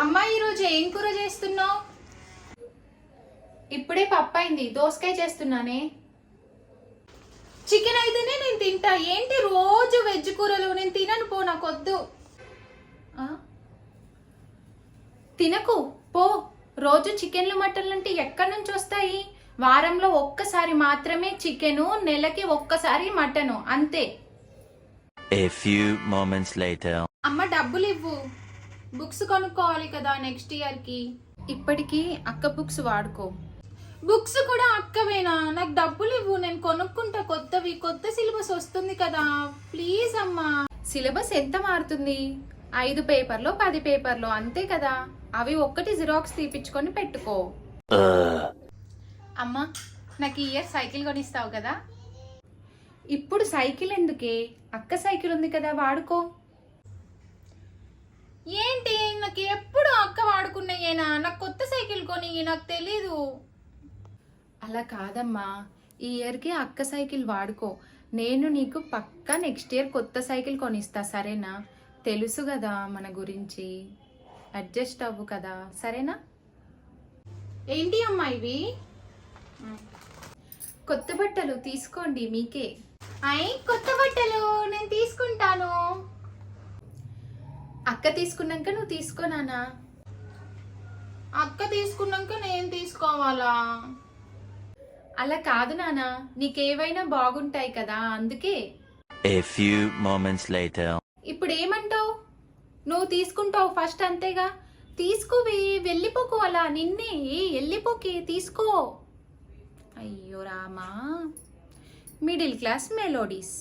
అమ్మా ఈరోజు ఏం కూర చేస్తున్నావు? ఇప్పుడే పప్పు అయింది, దోసకాయ చేస్తున్నానే. చికెన్ అయితేనే నేను తింటా, ఏంటి రోజు వెజ్ కూరలు? నేను తినను, పో, నాకు వద్దు. తినకు పో. రోజు చికెన్లు మటన్లు అంటే ఎక్కడి నుంచి వస్తాయి? వారంలో ఒక్కసారి మాత్రమే చికెను, నెలకి ఒక్కసారి మటను, అంతే. A few moments later. అమ్మ డబ్బులు ఇవ్వు, బుక్స్ కొనుక్కోవాలి కదా నెక్స్ట్ ఇయర్ కి. ఇప్పటికి అక్క బుక్స్ వాడుకో. బుక్స్ కూడా అక్కవేనా? నాకు డబ్బులు ఇవ్వు, నేను కొనుక్కుంటా కొత్తవి. కొత్త సిలబస్ వస్తుంది కదా, ప్లీజ్ అమ్మా. సిలబస్ ఎంత మారుతుంది? 5 పేపర్లో 10 పేపర్లో, అంతే కదా. అవి ఒక్కటి జిరాక్స్ తీపిచ్చుకొని పెట్టుకో. అమ్మా నాకు ఈ ఇయర్ సైకిల్ కొనిస్తావు కదా? ఇప్పుడు సైకిల్ ఎందుకే? అక్క సైకిల్ ఉంది కదా, వాడుకో. ఏంటి, నాకు ఎప్పుడు అక్క వాడుకున్నాయేనా? నాకు కొత్త సైకిల్ కొని, నాకు తెలీదు. అలా కాదమ్మా, ఈ ఇయర్కి అక్క సైకిల్ వాడుకో. నేను నీకు పక్కా నెక్స్ట్ ఇయర్ కొత్త సైకిల్ కొనిస్తా, సరేనా? తెలుసు కదా మన గురించి, అడ్జస్ట్ అవ్వు కదా, సరేనా? ఏంటి అమ్మా ఇవి? కొత్త బట్టలు తీసుకోండి మీకే. కొత్త బట్టలు నేను తీసుకుంటాను. అక్క తీసుకున్నాక నువ్వు తీసుకో నాన్న. అక్క తీసుకున్నాక నేను తీసుకోవాలా? అలా కాదు నాన్న, నీకేవైనా బాగుంటాయి కదా, అందుకే. A few moments later. ఇప్పుడు ఏమంటావు? నువ్వు తీసుకుంటావు ఫస్ట్, అంతేగా. తీసుకోవే, వెళ్ళిపోకు అలా. నిన్నే వెళ్ళిపోకే, తీసుకో. అయ్యో రామా, మిడిల్ క్లాస్ మెలోడీస్.